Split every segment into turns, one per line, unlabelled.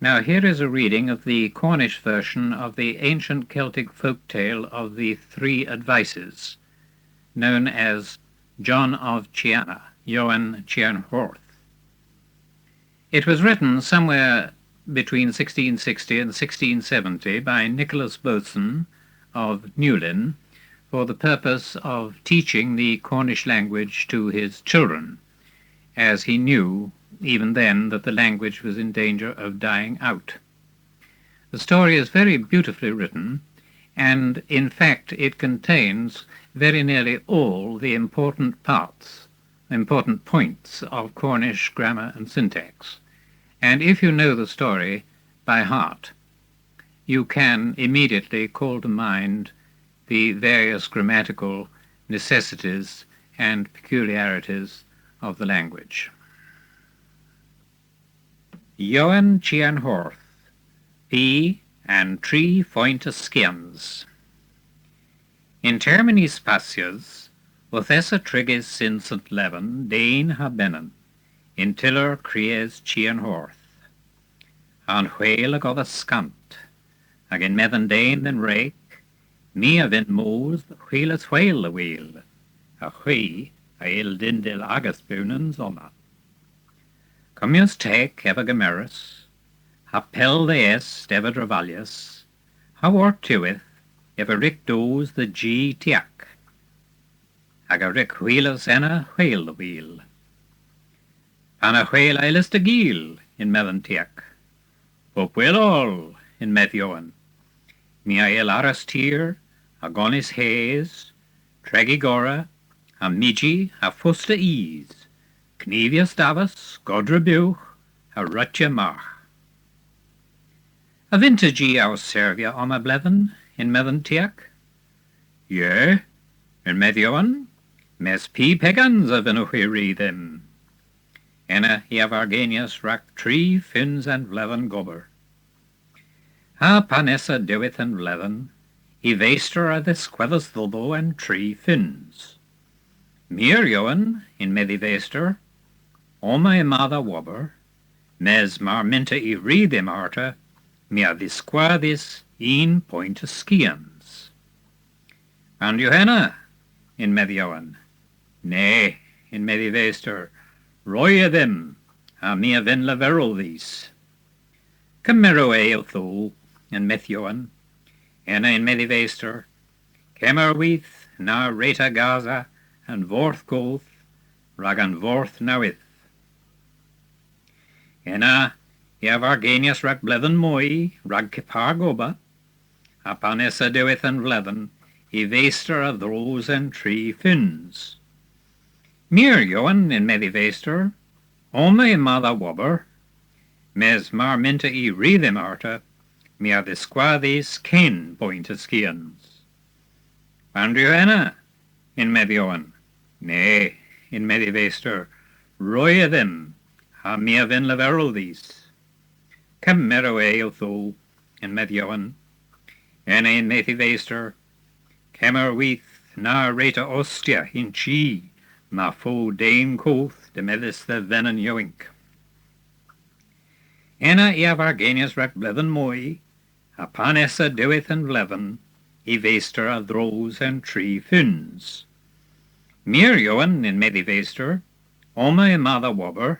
Now here is a reading of the Cornish version of the ancient Celtic folk tale of the Three Advices, known as John of Chiana, Jowan Chy Horth. It was written somewhere between 1660 and 1670 by Nicholas Boatswain of Newlyn for the purpose of teaching the Cornish language to his children, as he knew even then that the language was in danger of dying out. The story is very beautifully written, and in fact it contains very nearly all the important points of Cornish grammar and syntax. And if you know the story by heart, you can immediately call to mind the various grammatical necessities and peculiarities of the language. Jowan Chy Horth, P and Tree Fointe Skians. In terminis passias, Othessa trigis sin St. Leven, Dane ha bennen, in tiller cries Chy Horth. An whale ag a scant, ag in methen Dane den rake, mi a vin moos, wheeles whale a wheel, a whee, a il dindil agus bunen zonna. Commius take eva gemeris, ha pel the est eva dravalius, ha work tuith, eva rick doos the G tiak, ag a rick wheeles enna whale the wheel. Pan a whale eilis de geel in methen tiak, Pop will all in met Jowan. Mi a il aras tier, a gonis haze, tregi gora, a miji a fusta ease, Knevius davas, godra buch, a rutja mach. A vintage our servia oma bleven, in methen tiak? Yea, in met Jowan, mes p pegans a vinohuiri them. Enna iav arganius rack tree fins and vleven gobber. Ha panessa dewith and vleven, I vester a the squellas thulbo and tree fins. Mir Jowan, in medi vester, oma I mother wobber, mes marminta I redim arta, mia visquadis in point skians. And Johanna, in medi Jowan, nay, in medi vester, roya them, a mia ven laverol these. Camero eotho, and Methioan, enna in medivester, Kemerweeth, na reta Gaza, and Vorth goth, ragan Vorth nawith. Enna, iav arganius rag bleven moi, rag kipar goba, apanessa dewith and vleven, I vester of those and tree fins. Mir Johan in medivester, oma I mother wobber, mes marminta I readem arta, mia visquadis ken pointa skians. And Johanna in medioan, nay, in medivester, roya them, ha mia ven laverol these. Camero eotho in medioan, enna in medivester, Kemerweeth na reta ostia in chi, ma fo dame coth de medis the venon yoink. Enna iav arganius rack bleven moi, a panessa dewith and vleven, I vester a throws and tree fins. Mir Johan in medivester, oma I mother wobber,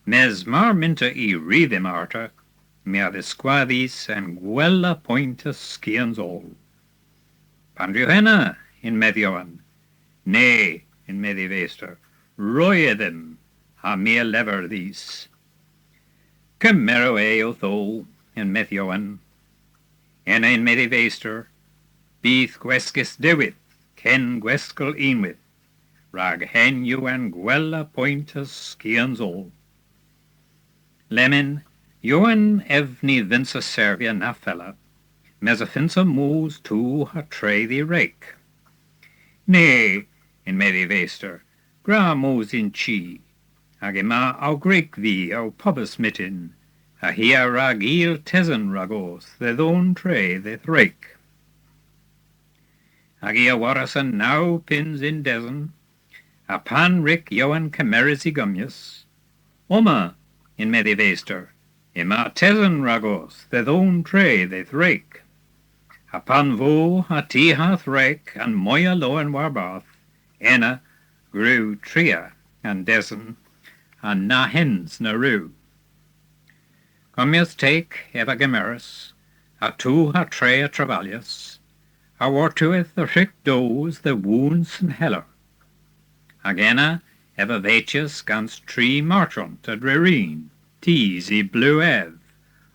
mes marminta I readem arta, mea visquadis and guella pointa skians all. Pan Johanna in medioan, nay, in medivester, roya them, ha mea lever these. Camero eotho in Methioan, enna in medivester, beeth gweskis dewith, ken gweskel inwith, rag hen you and gwella pointas skians all. Lemin, Johan evni vinsa servia na fella, mesafinsa moos tu ha tre the rake. Nay, in medivester, gra moos in chi, agema au grek vi au pubis mitin, a hia rag il tesen ragos, the thon tre the thrake. Agia warasan now pins in desen, a pan rick Johan cameris igumnius, oma in medivester, Ima tezen ragos, the own tray they thrake. Upon vo a tea hath rake, and moya low and warbath, ena grew tria, and desen, and na hens na rue. Commius take eva gemeris, a two a tray a travalius, a wartueth the rick does the wounds and heller. Agena eva vetius gans tree marchant a drereen, teas I blue ev,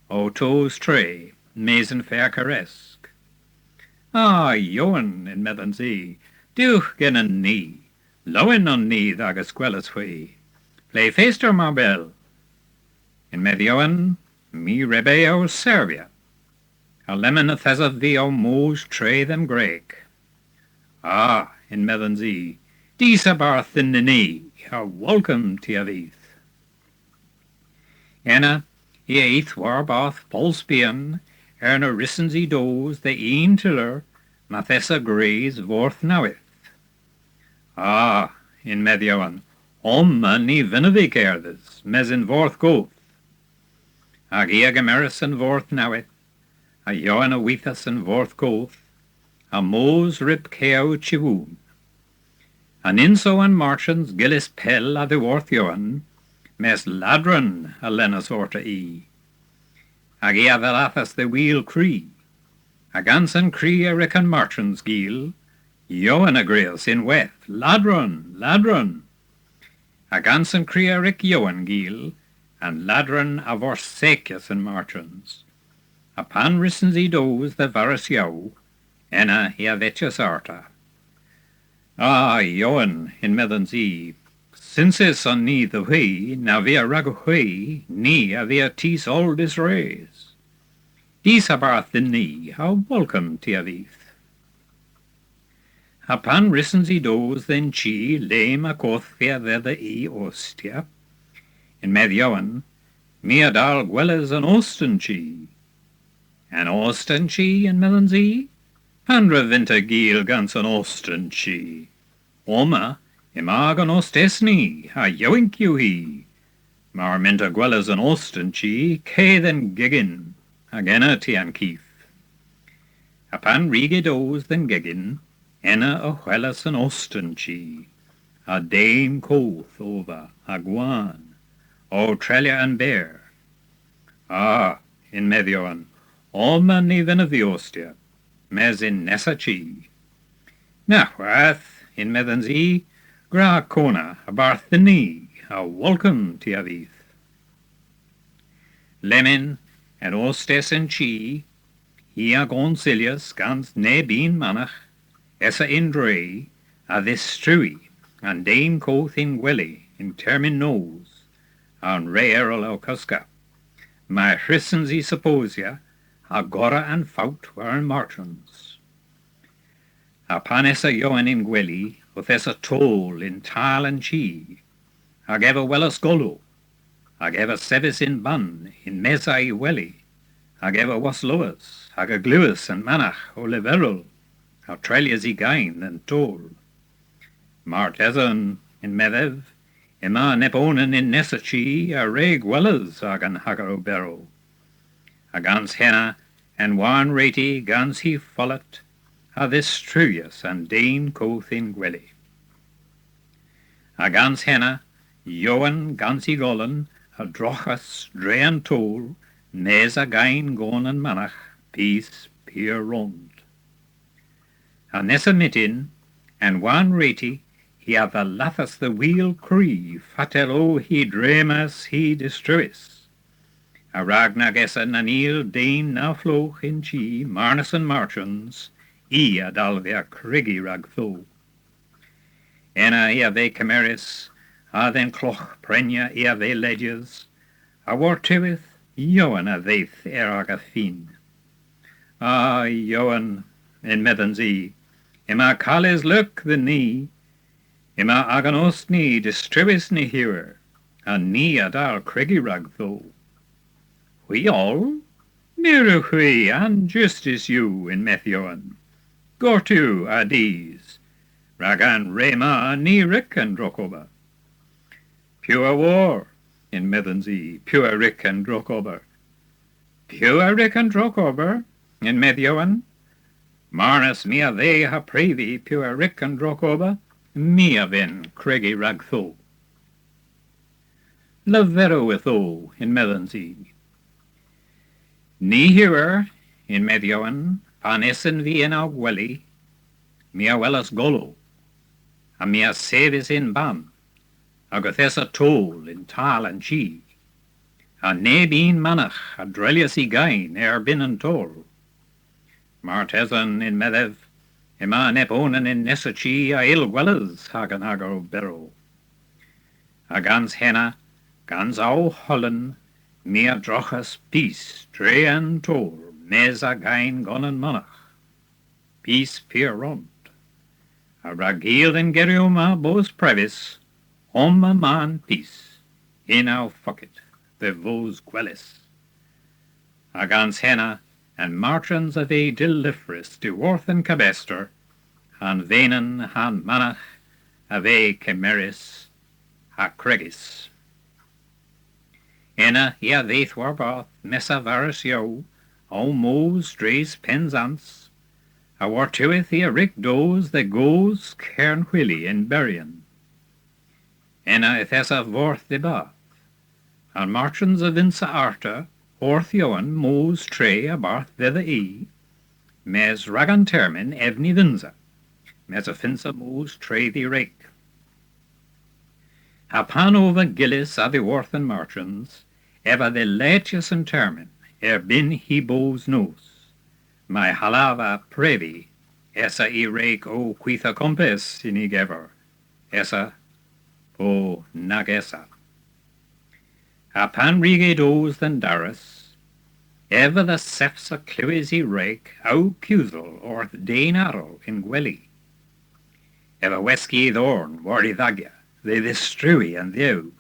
o toes tray, mason fair caresk. Ah, Jowan in Myghtern do gen an knee, lowen on knee agus gwellas way, play faster marbell. In Mediowan, me rebe o Serbia, a lemon a thesa thee o moos tray them greg. Ah, in Myghtern disa barth in the knee, a welcome to St.Ives. Enna, eith warbath polspian, na rissens I does, the een tiller, ma thessa grays Horth nowith. Ah, in Mediowan, omma ni vinnavik erdes, mes in Horth goth. Ag ea gemeris in Horth nowith, a Jowan a withas in Horth goth, a mos rib keo chiwoon. An inso an marchans gillis pell a the Horth Jowan, mes ladron a lenas orta I. Ag ea velathas the wheel cree, a gansan cree a rick an marchans geel, Jowan a grills in weth, ladron, ladron. A gansan cree a rick Jowan geel, and ladron a vorsacius in marchans. Upon rissens I does the varus yow, enna ea vetius arta. Ah, Jowan in Myghtern since on ni the way, na via rago way, ni a via tis all dis rays. Dis abarth in ni, how welcome to St.Ives. Upon rissens I does then chi, lame a coth via the I ostia. In Mediowan, me a dal gwellas an osten chi. An osten chi in Myghtern Pandra vinter geel gans an osten chi. Oma, imag an ostesni, a yoink you he. Mar minter gwellas an osten chi, ke then giggin, agena tian keef. Upon rige does then giggin, enna a whellas an osten chi. A dame coth over, a guan, o trelia and bear. Ah, in Mediowan, oma ni vin of the ostia, mes in nessa chi. Na wath, in Myghtern gra kona a barth the knee, a welcome to St.Ives. Lemon and ostes and chi, hia gonsilius gans ne bean manach, essa in dre, a this strui, and dame coth in gwelly, in termin nose, an rare o cuska. My rissens I supposia, a gora and faut were in marchans. Upon essa Jowan in gwelly, with essa toll in tal and chi, ag eva wellas golo, ag eva sevis in bun, in mesa I welly, ag eva was loas, ag a gluas and manach o leverol, a trelias I gain and toll. Martezan in medev, ima neponen in nessa chi, a reg wellas ag an hagaro bero. A gans henna, and wan rati gans he follet, a this truius and dane coth in gwelly. A gans henna, Jowan gans I gollen, a drochas drean toll, mes a gain gon and manach, peace pier rond. A nessa mitin, and wan rati, he hath a lathas the wheel cree, fatelo he dremas he destruis. A ragnag essa nanil dane na floch in chi, marnas and marchans, I a dalvia criggy rag tho. Enna ia ve cameris, a then cloch prenya ia ve ledges, a wartuith, Jowan a veith erag a fin. Ah, Jowan, in Myghtern ima kales luk the knee, ima aganost ni distribis ni hearer, a ni a dal criggy rag tho. We all? Nearer we, and justice you in Mediowan. Gortu a these, ragan rema ni rick and drokoba. Pure war in Myghtern pure rick and drokoba. Pure Rick and Drocober, in Medioan. Marnus mea they ha previ pure Rick and Drocober, mea vin Craigie Ragtho. Lavero with o in Melanzig. Ni hearer in Medioan, panessen vi in Augwelly, mea wellas golo, a mea sevis in ban, agathessa toll in tal and chi, a nebeen manach a drelius I gain bin and toll. Martesan in Medev, ima neponen in Nessachi a ilgwellas hagan agar berro. A gans henna, gans au hollen, mea drochas peace, dre and toll, mes a gain gonen manach. Peace pier rond. A ragil in geriuma bos previs, a man peace, in au fucket, the vos gwellis. A gans henna, and marchans of a deliferous to Horth and Cabester, han venen han manach, of a chimeris, ha cregis. Enna ia veith warbath, messa varus yo, o mos dres penzance, a wartuith ia rick does that goes cairn whilly in berrien. Enna ithessa vorth debath, and marchans of Insa Arta, Horth Jowan mos tre a barth thither mes ragan termin evni vinza, mes a finsa mos tre the rake. Hapan over gillis a the Horth and marchans, eva the latius and termin, bin he bos nos, my halava previ, essa I rake o quitha compes in ever, essa o nagessa. Hapan rige dos than Darus, ever the sefsa cluis I rake, au cusel or dane arrow in gwelly. Ever wesky thorn, wardy thagya, they this strewy and thou.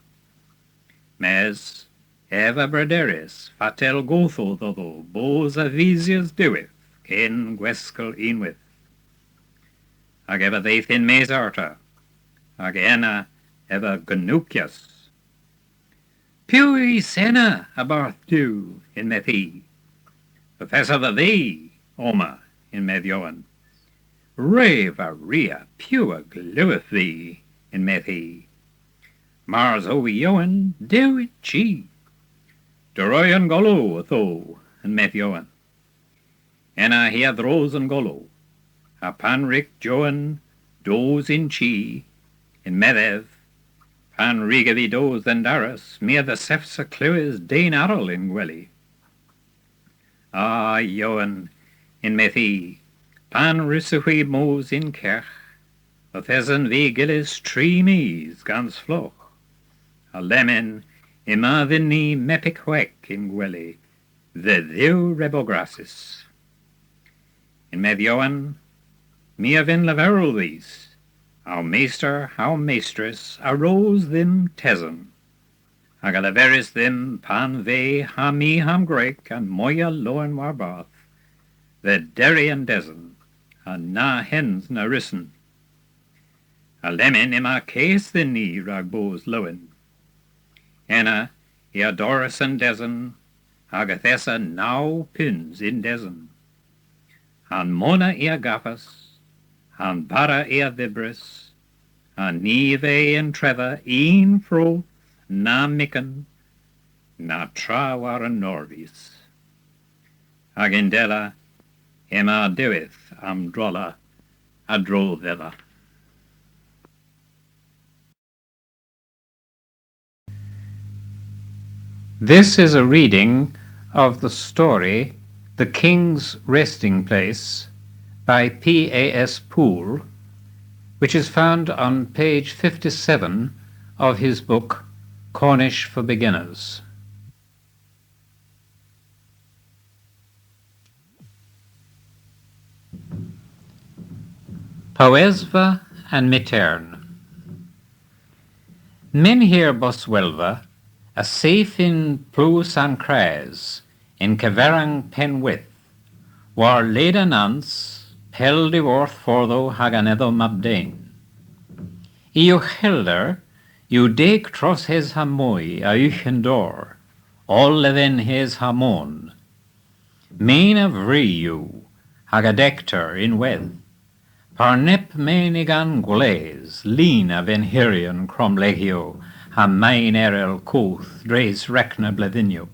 Mes, ever braderis, fatel gotho though, bos avisias doeth, ken gweskel in with. Ag ever they thin mes arta, ag enna ever gnukias. Pui sena a barth do in Methi. Professor the thee, Oma, in Medioan. Rave a ria pure glueth thee in Methi. Mars o Jowan, do it chi. Doroyan golo tho in Medioan. Enna hea throws and golo. A panrik Jowan, does in chi, in Medev. Pan rigavi dos than Darus, mea the sefsa cluis dane arrel in gwelly. Ah, Jowan, in Methi, pan rusuhi mos in kerch, the pheasant vi gillis tree mees gans floch, a lemon ima vinni mepic hwek in gwelly, the theu rebograsis. In Medioan, mea vin laverul these, our maester, our maestress, arose them tezen. Agalaveris them pan ve ham me ham grek, and moya loen warbath, the derry and dezen, and na hens na rissen. A lemon ima case the knee ragbos loen. Enna, ia doris and dezen, agathessa now pins in dezen. And mona ia gaffas, and para ia vibris, and nive and trevor een fro, na micken, na trawar and norvis. Agindella, emma doeth am drolla, a droll villa. This is a reading of the story The King's Resting Place by P.A.S. Poole, which is found on page 57 of his book Cornish for Beginners. Powesva and Myghtern. Men here Boswelva, a safe in Plus and Craes, in Caverang Penwith, war leda nance, pel de Horth fortho haganedo mabdain. Iu helder, you dek tros hes hamoi a uchendor, all leven hes hamon, Main of you, hag a dector in wedd. Par nep menig an gwles, lean of enhirion cromlegio, ha main erel coth, dres recna bledinio.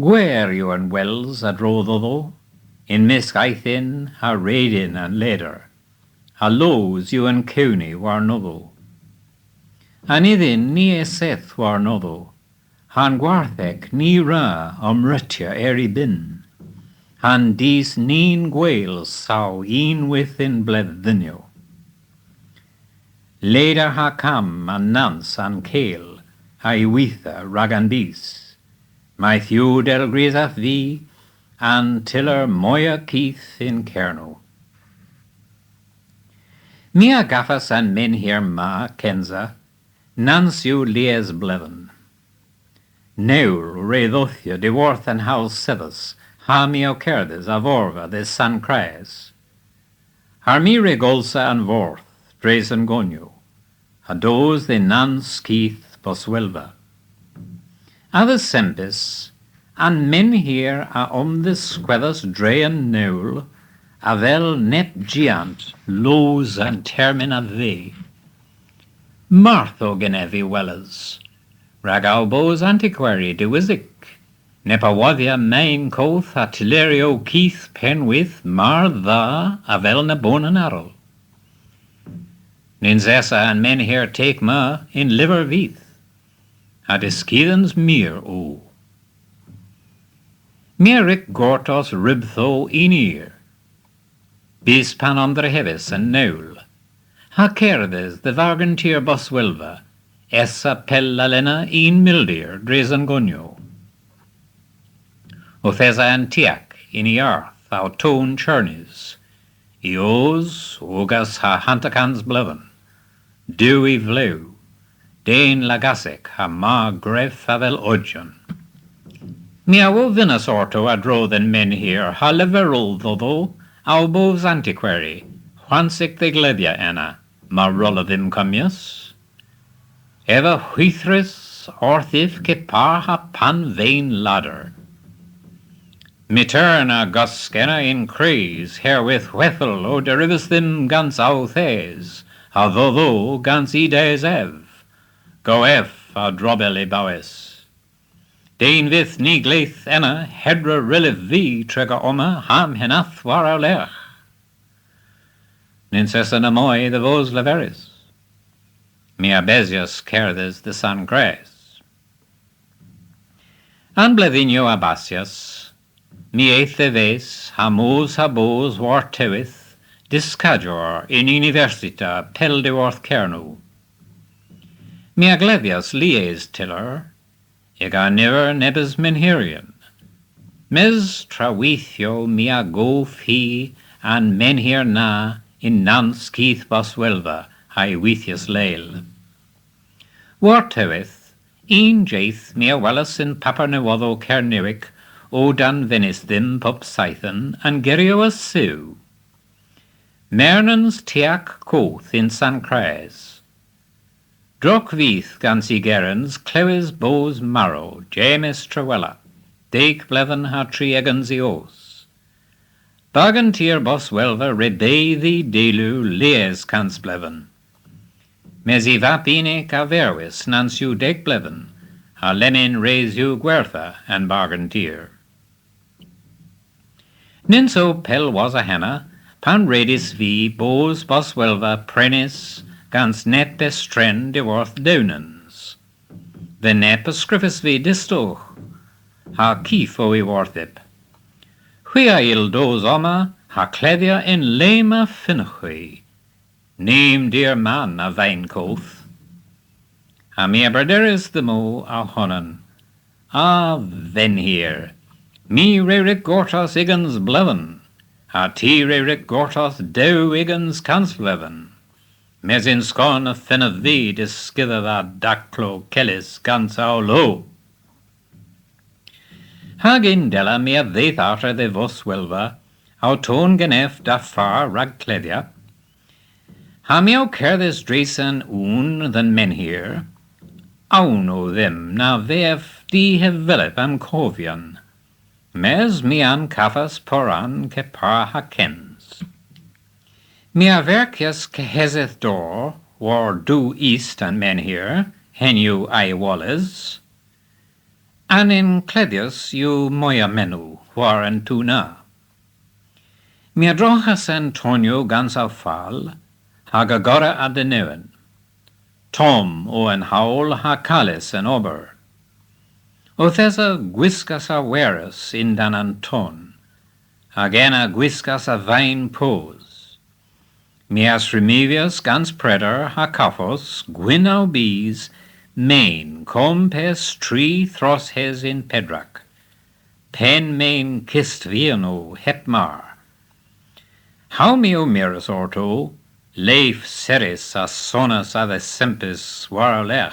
Gwer you an wells a droddo, in misgaithin ha raidin an leder, ha lows you an cowney war nodo. An idin ni eseth war nodo, han gwarthek ni ra omritja eri bin, han dis neen gwales saw een within bledinio. Leder ha cam an nans an kale, ha iwitha ragan bis. My thew del grisaf vi, an tiller moya keith in kerno. Mia gaffas an men here ma kenza, nans you lies bleven. Neul redothia de worth an house sevas, ha mio cerdes a vorva de San Cries. Har mi regolsa an vorth, dres an gonio, a dos de nans keith boswelva. Other sempis, and men here are the squethers dre and neul, avel nep giant, lows and termina ve. Martho genevi wellers, ragaubos antiquary de wizic, nepawadia main coth artillerio keith penwith mar tha avel na bonan arrow. Ninzessa and men here take ma in liver vith. Had iskidens mir o. Mirik gortos ribtho in ear. Bis pan under hevis and neul. Ha cerdes the vargantir boswelva. Essa pella lena in mildir drezen gonio. Othesa antiac in earth thou tone churnis. Eos ogas ha hantakans bleven. Dewy vlew. Dain lagasek ha ma gref avel ojon. Miawo vinas orto adro than men here, ha leverul though, albos antiquary, whansik the gledia anna, ma rolladim comius. Eva huithris orthif ke par ha pan vein ladder. Myghtern a guskena in craze, herewith wethel o derivus them gans authes, ha though gans ides ev. Goef a drobeli bawes. Dain vith ni gleith enna hedra reliv vi trega oma ham henath war aulech. Nincessa na moi the vos leveris. Mia besias cerdes the San Cries. An blevinio abasias, mi eithe ves hamos habos war tewith, discajor in universita pel de worth cernu. Mi aglevias lies tiller, ega never nebes menhirion. Mes trawithio mia go fi an menhir na in nans keith boswelva hai withius leil. Wartewith, een jaith mia wellas in papernewotho cernewic o dan venis dim pup scythen an gerio as siw. Mernans tiac coth in San Cries. Droc vith gans I gerens, clewis bos marrow, James Trewella, deig bleven ha tri egans I os. Bagantir boswelva rebeithi delu lies cans bleven. Mes I vapine caverwis nans you deig bleven, ha lenin reis you guertha and bargantir. Ninso pel was a henna, pan redis vi bos boswelva prenis, gans nep estren de worth downans. The nep scriffis vi distoch, ha kifo I worthip. Huia il dos oma, ha cledia in lema finnachui. Name dear man a veinkoth. Ha mia braderis the mo a honan. Ah, ven here. Mi rerik gortos igans bleven. Ha ti rerik gortos deu igans cans bleven. Mes in scon a fin of thee disskither that daclo kellis gans au lo. Hagin della mea veith arter de vos welva, au ton genef da far rag cledia. Ha meo cerdes dresan un than men here. Au no them na vef di hevelip am covian. mes mian cafas poran ke par ha kens. Mia verkias ke hezeth door, war due east and men here, hen you I walles, an in cledius you moya menu, war and tuna. Mia drochas Antonio gans au fall, hag agora ad de neuen. Tom o en haul ha calis en ober. O thesa guiscas a weras in dan Anton, agena guiscas a vain pose. Mias remivius gans preder ha caphos, gwynau bees, main compes tree thros hes in pedrac. Pen main kist viano hepmar. How meo miras orto, leif seris as sonas ave sempis warlech.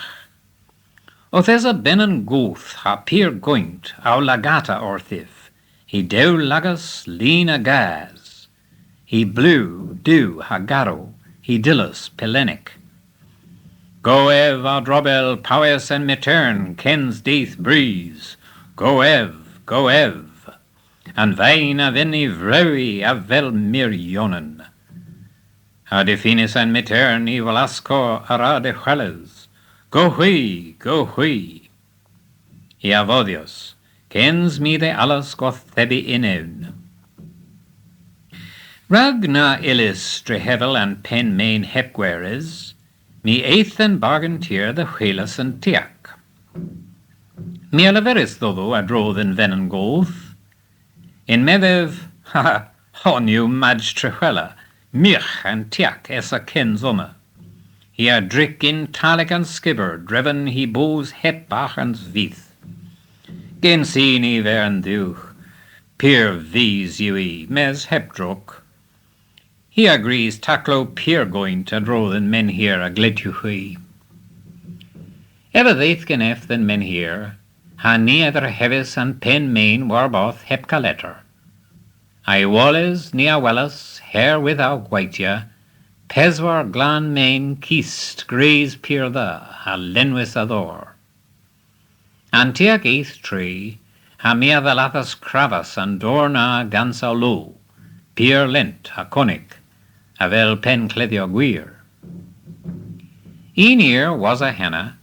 O thesa benan gooth ha pier goint au lagata orthif, he deu lagas lina gas, he blue du hagaro, he dillus pelenic. Go ev a drobel Powesva and Myghtern kens death breeze, go ev, and vain a vinny vrewi a vel mirjonen. A de finis and Myghtern i Velasco ara de chales, go hui, I avodios, kens mi de alas goth thebi ineun. Ragna illis drehevel and pen main hepgueres, mi eighth and bargain tier the whelas and tiak. Mi alaveris though a droth in venon golth, in mevev, hon you madge trehwella, mich and tiak essa kenzoma. He a drick in talik and skibber, driven he boos hepbach and zvith. Gen sini vern duch, pier vies yui, mes hepdrok. He agrees taklo pier going to draw than men here a gletuhui. Ever theyth genef than men here, ha neither hevis and pen main war both hepka letter. I walles nia wellas, hair without whitea, peswar glan main kist graze pier the, ha lenwis ador. Antiak eighth tree, ha mea the lathas cravas and dorna gansa low, pier lent ha conic, avel pen cledio guir. Ear was a henna,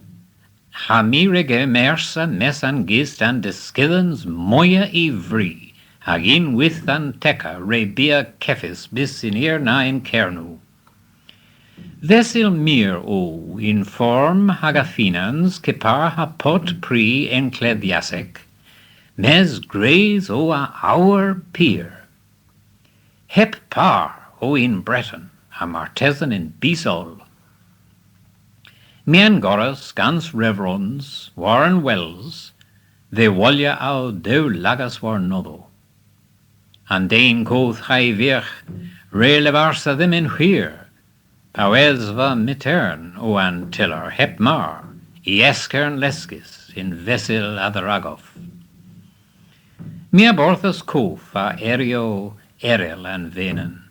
ha mi rege mersa mes an gist and deskillens moya ivri, hagin with an teca rebia kefis bis in ear na in kernu. Vesil mir o in form hagafinans kepar ha pot pri enclediasec, mes graze o a our pier. Hep par o in Breton, a martesan in Bisol. Mian goras gans reverons, Warren Wells, de walja au deu lagas war nodo. And dein koth hai virch, relevarsa them in here, Powesva Myghtern o an tiller hep mar, ieskern leskis in vesil adaragov. Mia borthas kof a erio erel and venen.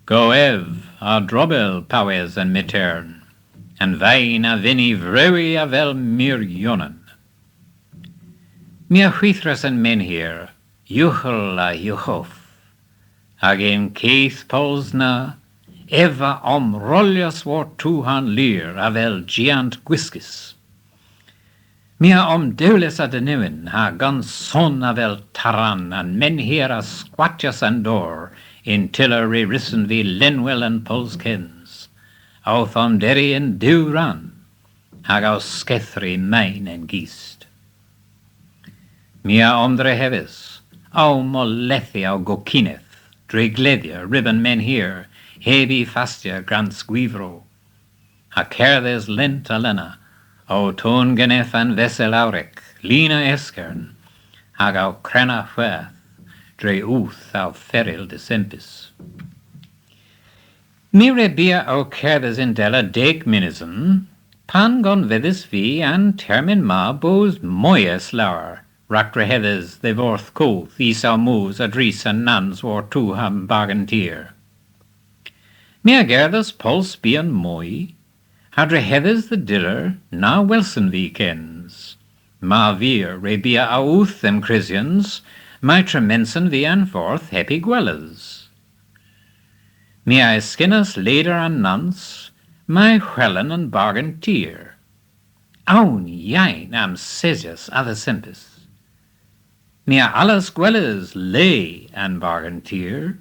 Go ev a drobel Powesva and Myghtern, and vain a vinny vrewi a vel mirjonen. Mia huithras and men here, juchel a juchof, agin keith polsna, eva rollias war tuhan lir a vel giant guiskis. Mia deules a de neuen ha gan son a vel taran, and men here a squatjas and door, in tiller risen vi lenwell and polskens, auth derry and duran, hag au skethri main en gist. Mia dre hevis, au molethi au gokineth, dregledia ribbon men here, hebi fastia grant squivro, ha kerdes lent alena, au ton geneth and vesel aurek, lina eskern, hag au crena hueth, dre uth au feril de sempis. Mire bia au kerdes in della deg minisen, pan gon vedis vi and termin ma bos moyes laur, rakre hedes de vorth koth, isau moos adris and nans war tu ham bargantier. Mea gerdas puls bian moi, hadre hedes the diller, na Wilson vi kens. Ma vir rebia auth them Christians, my tremensen vi an forth happy gwellers. Me I skinnes leder and nuns, my whellen and bargain tear. Aun jain am sesius other simpis. Me alles gwellers lay and bargain tear.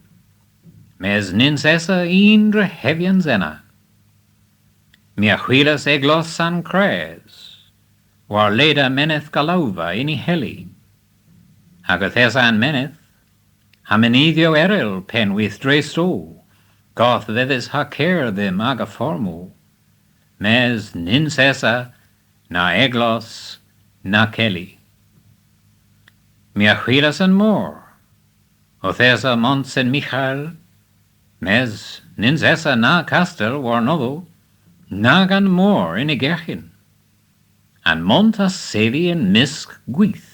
Mes ninsessa indre heavian zenna. Me wheelas eglos an cres, war leda meneth galova ini heli. Agathesa an meneth, haminithio eril pen with dresto, goth vedis ha care them aga formu. Mes ninsessa na eglos na kelly. Me wheelas an more, othesa mons en Michael, mes ninsessa na castel war novo, nagan more in a gerchin. And monta sevi en misk gwith,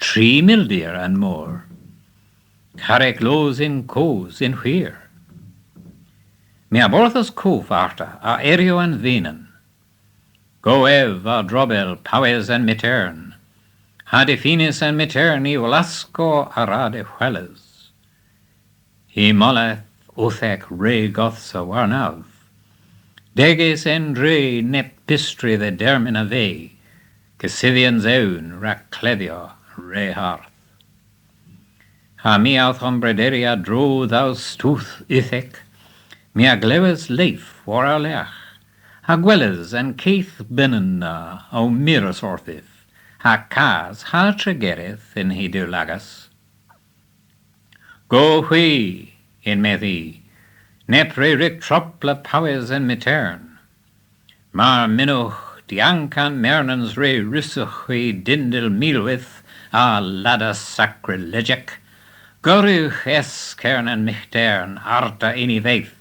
3 mildeer and more. Carec loos in coes in wheer. Me aborthus cove arta a erio and venen. Go ev a drobel Powesva and Myghtern. Hade finis and Myghtern I Velasco arade hueles. He molleth uthec re gothsa warnav. Deges en dre nep pistri the dermina ve. Cassivian's own rac clevio re Horth. Ha mi auth ombrederia dro thou stooth ithec, mi a glewes leif war a lech, ha gwelles and keith binnen o miras orthif, ha cas ha tregereth in he do lagas. Go hui in methi, nep re ric tropla Powesva and Myghtern, mar minuch diancan mernans re rissuch dindel milwith a lada sacrilegic, goruch es kern and Myghtern arta ini veith,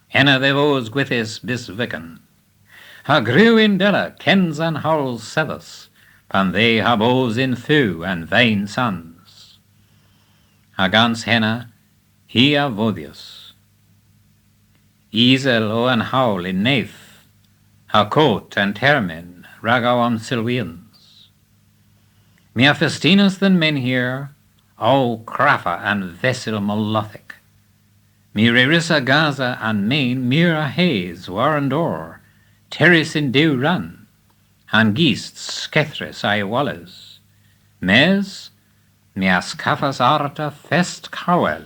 henna the vos gwithis bis vican. Ha grew in della kens and howls sevus, pan they ha bos in fu and vain sons. Ha gans henna, he a vodius. Easel o an howl in neif, ha coat and termin ragawam silvians. Me a festinus than men here, o craffa and vessel molothic. Me rerissa Gaza and main mira haze war and or, terrace in dew run, and geest skethris I walles. Mes, me a scaffas arta fest cowel,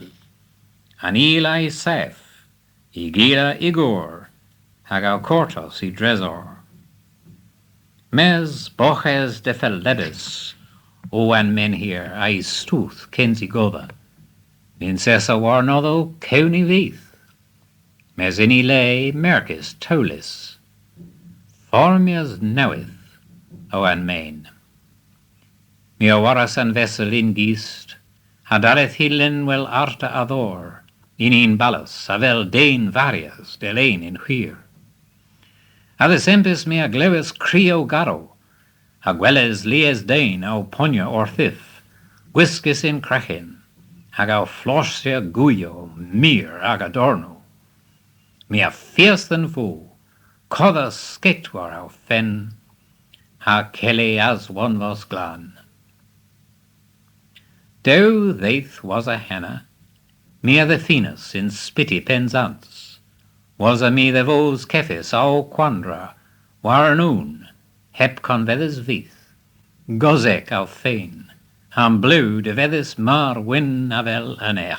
an Eli safe, igila igor, hagau cortos I dresor. Mes boches de felledes, o an men here I stooth kenzi gova. Ninsessa war nodo county veith. Mes ini lay merkis tolis. Formias knoweth, o an main. Mi a waras an vessel in geest, hadareth hillen wel arta ador, in ballas, avel dain varias, delain in huir. Ade sempis me a glewes crio garo, a gwelles lies dain o ponya or thif, whiskis in crachin, hag au florsia guyo, mir ag adorno. Me a fierce than fo, codda skate war au fen, ha kelly as one was glan. Dow theith was a henna, me a the Venus in spitty penzance, was a me the vos kefis au quandra, war noon, hep convedes vith, gozek au fein, ham blue de vedis mar win avel anech.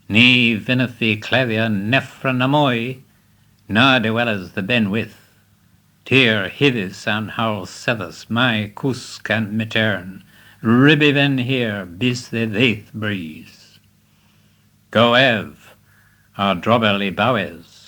Ni vinnefi clevia nefra namoy, na de wellas the ben with, tear hidis and howl sevas my kusk and Myghtern, ribby ven here bis the theith breeze. Go ev, our drobel I Bowes,